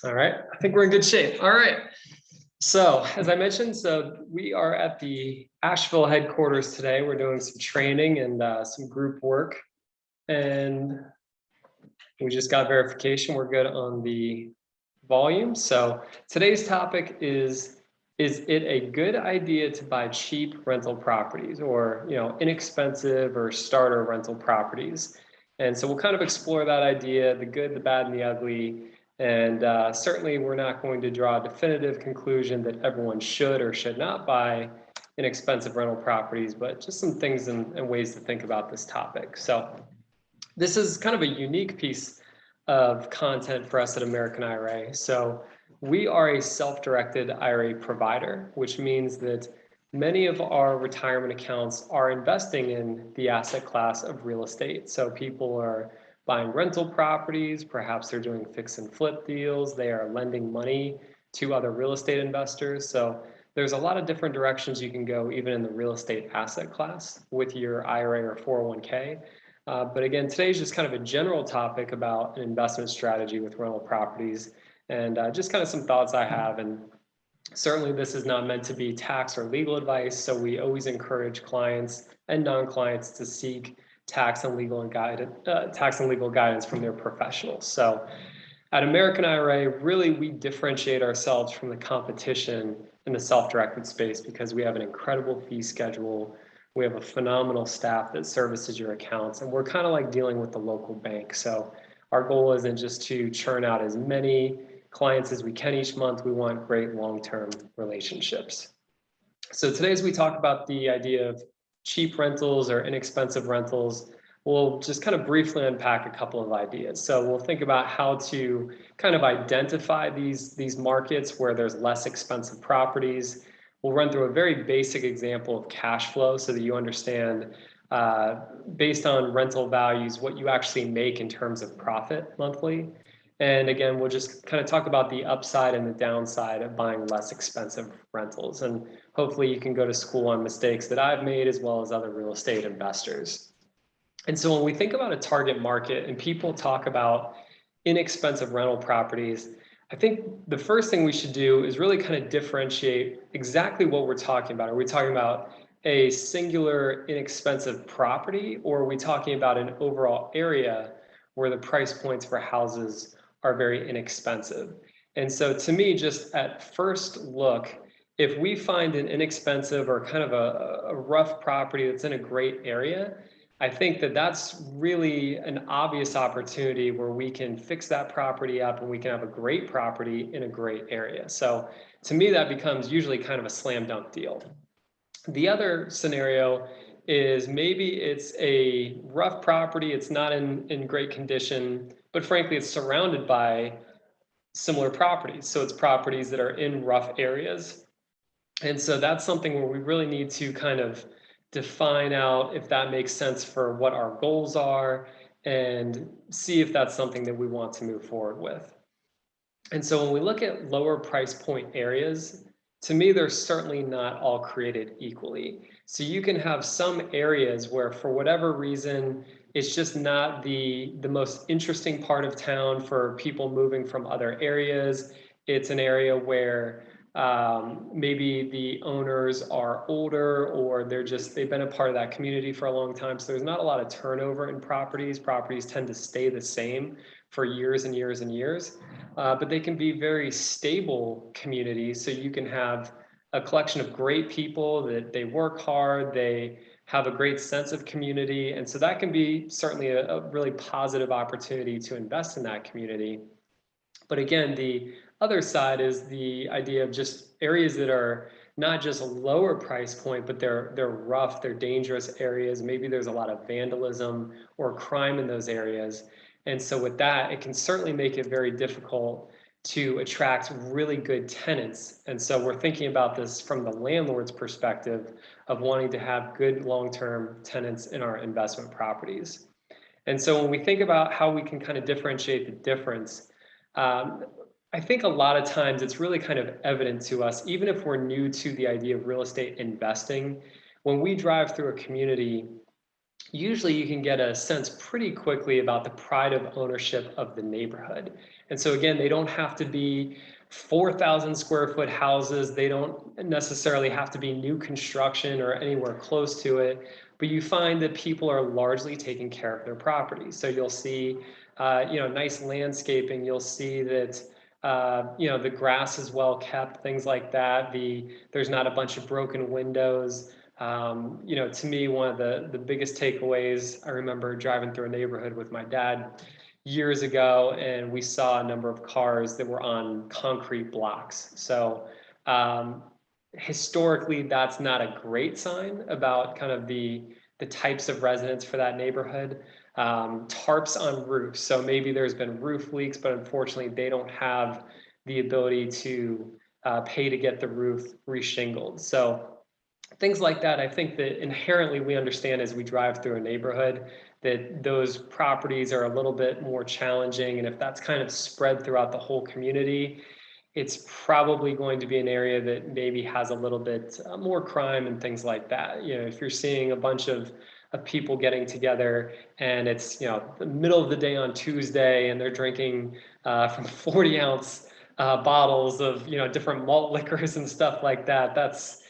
All right, I think we're in good shape. All right. So, as I mentioned, we are at the Asheville headquarters today. We're doing some training and some group work, and we just got verification. We're good on the volume. So, today's topic is it a good idea to buy cheap rental properties or, inexpensive or starter rental properties? And so we'll kind of explore that idea, the good, the bad, and the ugly. And certainly, we're not going to draw a definitive conclusion that everyone should or should not buy inexpensive rental properties, but just some things and ways to think about this topic. So, this is kind of a unique piece of content for us at American IRA. So, we are a self-directed IRA provider, which means that many of our retirement accounts are investing in the asset class of real estate. So people are buying rental properties, perhaps they're doing fix and flip deals, they are lending money to other real estate investors. So there's a lot of different directions you can go, even in the real estate asset class with your IRA or 401k. But again, today's just kind of a general topic about an investment strategy with rental properties and just kind of some thoughts I have. And certainly this is not meant to be tax or legal advice. So we always encourage clients and non-clients to seek tax and legal guidance from their professionals. So at American IRA, really we differentiate ourselves from the competition in the self-directed space because we have an incredible fee schedule. We have a phenomenal staff that services your accounts, and we're kind of like dealing with the local bank. So our goal isn't just to churn out as many clients as we can each month. We want great long-term relationships. So today, as we talk about the idea of cheap rentals or inexpensive rentals, we'll just kind of briefly unpack a couple of ideas. So we'll think about how to kind of identify these markets where there's less expensive properties. We'll run through a very basic example of cash flow so that you understand, based on rental values, what you actually make in terms of profit monthly. And again, we'll just kind of talk about the upside and the downside of buying less expensive rentals. And hopefully you can go to school on mistakes that I've made as well as other real estate investors. And so when we think about a target market and people talk about inexpensive rental properties, I think the first thing we should do is really kind of differentiate exactly what we're talking about. Are we talking about a singular inexpensive property, or are we talking about an overall area where the price points for houses are very inexpensive? And so to me, just at first look, if we find an inexpensive or kind of a rough property that's in a great area, I think that that's really an obvious opportunity where we can fix that property up and we can have a great property in a great area. So to me, that becomes usually kind of a slam dunk deal. The other scenario is maybe it's a rough property, it's not in great condition, but frankly, it's surrounded by similar properties. So it's properties that are in rough areas. And so that's something where we really need to kind of define out if that makes sense for what our goals are and see if that's something that we want to move forward with. And so when we look at lower price point areas, to me, they're certainly not all created equally. So you can have some areas where for whatever reason, it's just not the most interesting part of town for people moving from other areas. It's an area where maybe the owners are older or they've been a part of that community for a long time. So there's not a lot of turnover in properties. Properties tend to stay the same for years and years and years, but they can be very stable communities. So you can have a collection of great people that they work hard, they have a great sense of community. And so that can be certainly a really positive opportunity to invest in that community. But again, the other side is the idea of just areas that are not just a lower price point, but they're rough, they're dangerous areas. Maybe there's a lot of vandalism or crime in those areas. And so with that, it can certainly make it very difficult to attract really good tenants. And so we're thinking about this from the landlord's perspective of wanting to have good long-term tenants in our investment properties. And so when we think about how we can kind of differentiate the difference, I think a lot of times it's really kind of evident to us, even if we're new to the idea of real estate investing, when we drive through a community, usually you can get a sense pretty quickly about the pride of ownership of the neighborhood. And so again, they don't have to be 4,000 square foot houses. They don't necessarily have to be new construction or anywhere close to it, but you find that people are largely taking care of their property. So you'll see, nice landscaping. You'll see that, the grass is well kept, things like that. There's not a bunch of broken windows. To me, one of the biggest takeaways, I remember driving through a neighborhood with my dad years ago, and we saw a number of cars that were on concrete blocks. So um, historically, that's not a great sign about kind of the types of residents for that neighborhood. Tarps on roofs. So maybe there's been roof leaks, but unfortunately, they don't have the ability to pay to get the roof reshingled. So things like that, I think that inherently we understand as we drive through a neighborhood that those properties are a little bit more challenging. And if that's kind of spread throughout the whole community, it's probably going to be an area that maybe has a little bit more crime and things like that. If you're seeing a bunch of people getting together and it's, the middle of the day on Tuesday and they're drinking from 40-ounce bottles of, different malt liquors and stuff like that, that's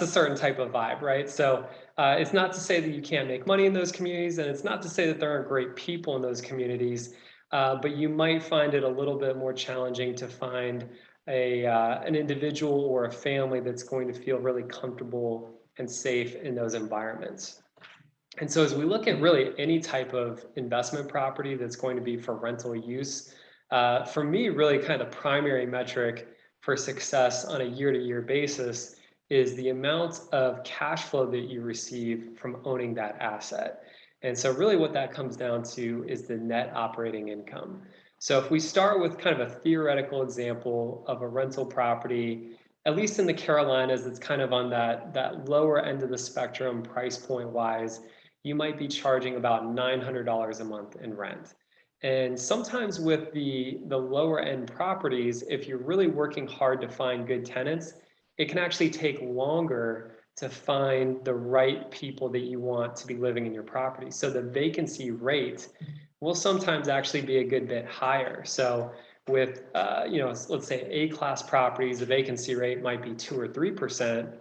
a certain type of vibe, right? So it's not to say that you can't make money in those communities, and it's not to say that there aren't great people in those communities, but you might find it a little bit more challenging to find an individual or a family that's going to feel really comfortable and safe in those environments. And so as we look at really any type of investment property that's going to be for rental use, for me, really kind of the primary metric for success on a year-to-year basis is the amount of cash flow that you receive from owning that asset. And so really what that comes down to is the net operating income. So if we start with kind of a theoretical example of a rental property, at least in the Carolinas, it's kind of on that lower end of the spectrum price point wise, you might be charging about $900 a month in rent. And sometimes with the lower end properties, if you're really working hard to find good tenants, it can actually take longer to find the right people that you want to be living in your property. So the vacancy rate will sometimes actually be a good bit higher. So with, let's say A-class properties, the vacancy rate might be 2 or 3%.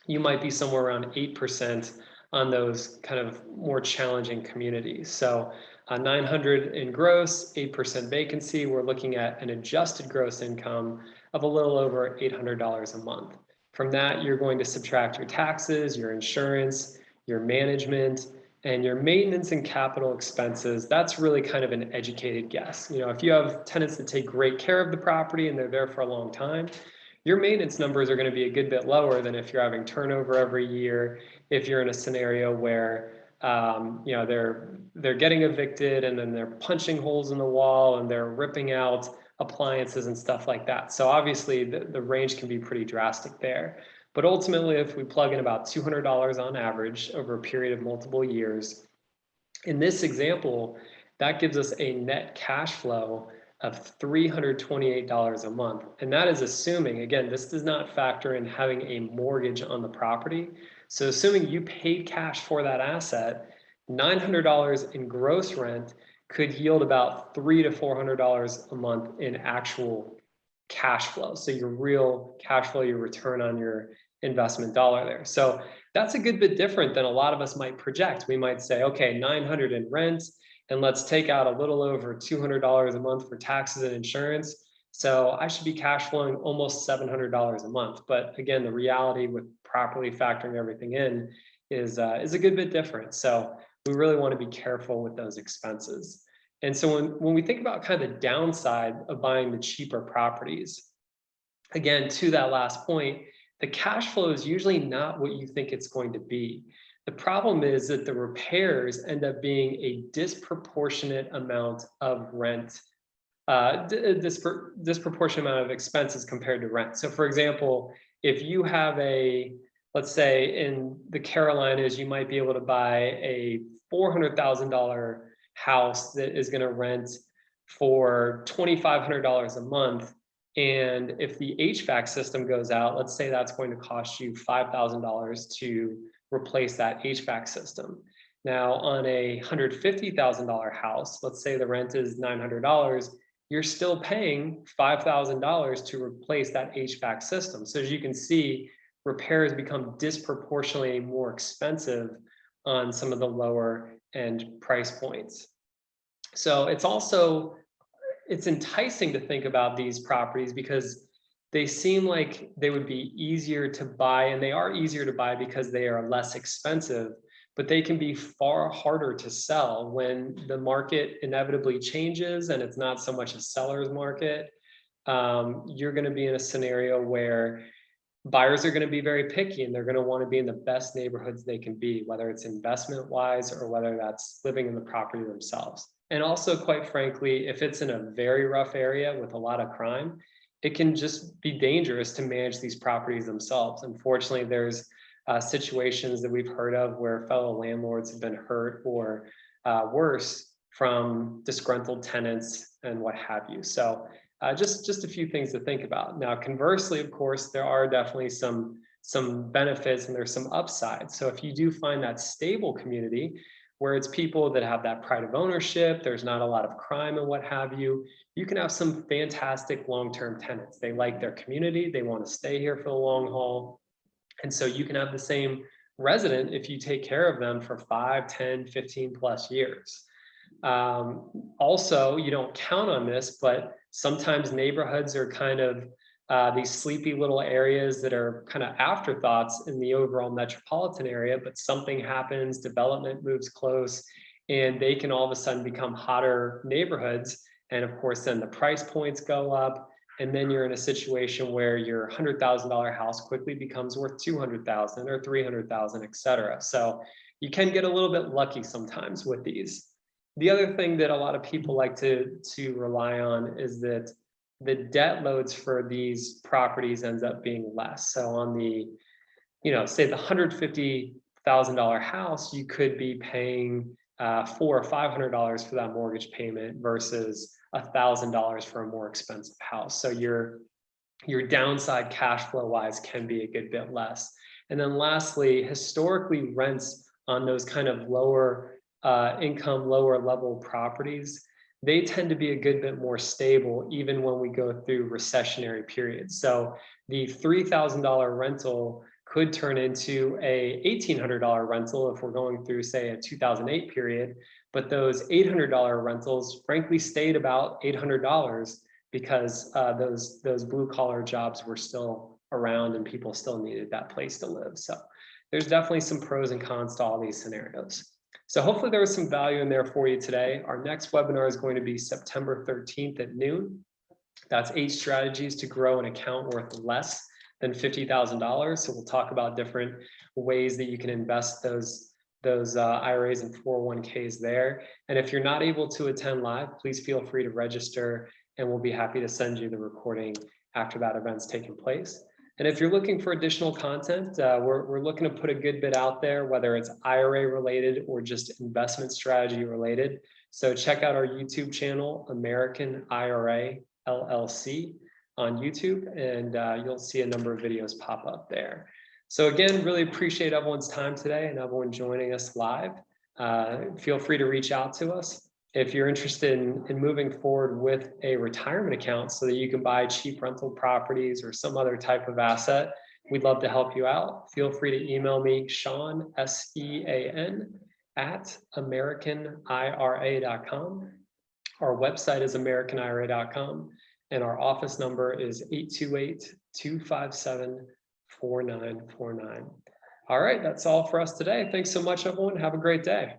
You might be somewhere around 8% on those kind of more challenging communities. So 900 in gross, 8% vacancy, we're looking at an adjusted gross income of a little over $800 a month. From that, you're going to subtract your taxes, your insurance, your management, and your maintenance and capital expenses. That's really kind of an educated guess. If you have tenants that take great care of the property and they're there for a long time, your maintenance numbers are going to be a good bit lower than if you're having turnover every year, if you're in a scenario where they're getting evicted and then they're punching holes in the wall and they're ripping out appliances and stuff like that. So obviously the range can be pretty drastic there. But ultimately, if we plug in about $200 on average over a period of multiple years, in this example, that gives us a net cash flow of $328 a month. And that is assuming, again, this does not factor in having a mortgage on the property. So assuming you paid cash for that asset, $900 in gross rent could yield about $300 to $400 a month in actual cash flow. So your real cash flow, your return on your investment dollar there. So that's a good bit different than a lot of us might project. We might say, okay, 900 in rent, and let's take out a little over $200 a month for taxes and insurance. So I should be cash flowing almost $700 a month. But again, the reality with properly factoring everything in is a good bit different. So we really want to be careful with those expenses. And so when we think about kind of the downside of buying the cheaper properties, again, to that last point, the cash flow is usually not what you think it's going to be. The problem is that the repairs end up being a disproportionate amount of rent, disproportionate amount of expenses compared to rent. So for example, if you have let's say in the Carolinas, you might be able to buy a $400,000 house that is going to rent for $2,500 a month. And if the HVAC system goes out, let's say that's going to cost you $5,000 to replace that HVAC system. Now, on a $150,000 house, let's say the rent is $900, you're still paying $5,000 to replace that HVAC system. So as you can see, repairs become disproportionately more expensive on some of the lower end price points. So it's enticing to think about these properties because they seem like they would be easier to buy, and they are easier to buy because they are less expensive, but they can be far harder to sell when the market inevitably changes and it's not so much a seller's market. You're going to be in a scenario where buyers are going to be very picky and they're going to want to be in the best neighborhoods they can be, whether it's investment wise or whether that's living in the property themselves. And also, quite frankly, if it's in a very rough area with a lot of crime, it can just be dangerous to manage these properties themselves. Unfortunately, there's situations that we've heard of where fellow landlords have been hurt or worse from disgruntled tenants and what have you. So just a few things to think about. Now, conversely, of course, there are definitely some benefits and there's some upsides. So if you do find that stable community where it's people that have that pride of ownership, there's not a lot of crime and what have you, you can have some fantastic long-term tenants. They like their community, they want to stay here for the long haul. And so you can have the same resident if you take care of them for 5, 10, 15 plus years. Also, you don't count on this, but sometimes neighborhoods are kind of these sleepy little areas that are kind of afterthoughts in the overall metropolitan area, but something happens, development moves close, and they can all of a sudden become hotter neighborhoods. And of course, then the price points go up. And then you're in a situation where your $100,000 house quickly becomes worth 200,000 or 300,000, et cetera. So you can get a little bit lucky sometimes with these. The other thing that a lot of people like to rely on is that the debt loads for these properties ends up being less. So on the, say the $150,000 house, you could be paying $400 or $500 for that mortgage payment versus $1,000 for a more expensive house. So your downside cash flow wise can be a good bit less. And then lastly, historically, rents on those kind of lower income, lower level properties, they tend to be a good bit more stable even when we go through recessionary periods. So the $3,000 rental could turn into a $1,800 rental if we're going through, say, a 2008 period. But those $800 rentals, frankly, stayed about $800 because those blue collar jobs were still around and people still needed that place to live. So there's definitely some pros and cons to all these scenarios. So hopefully there was some value in there for you today. Our next webinar is going to be September 13th at noon. That's 8 strategies to grow an account worth less than $50,000. So we'll talk about different ways that you can invest those IRAs and 401ks there. And if you're not able to attend live, please feel free to register and we'll be happy to send you the recording after that event's taken place. And if you're looking for additional content, we're looking to put a good bit out there, whether it's IRA related or just investment strategy related. So check out our YouTube channel, American IRA LLC on YouTube, and you'll see a number of videos pop up there. So again, really appreciate everyone's time today and everyone joining us live. Feel free to reach out to us. If you're interested in moving forward with a retirement account so that you can buy cheap rental properties or some other type of asset, we'd love to help you out. Feel free to email me, Sean, SEAN, at AmericanIRA.com. Our website is AmericanIRA.com, and our office number is 828-257-4949. All right, that's all for us today. Thanks so much, everyone. Have a great day.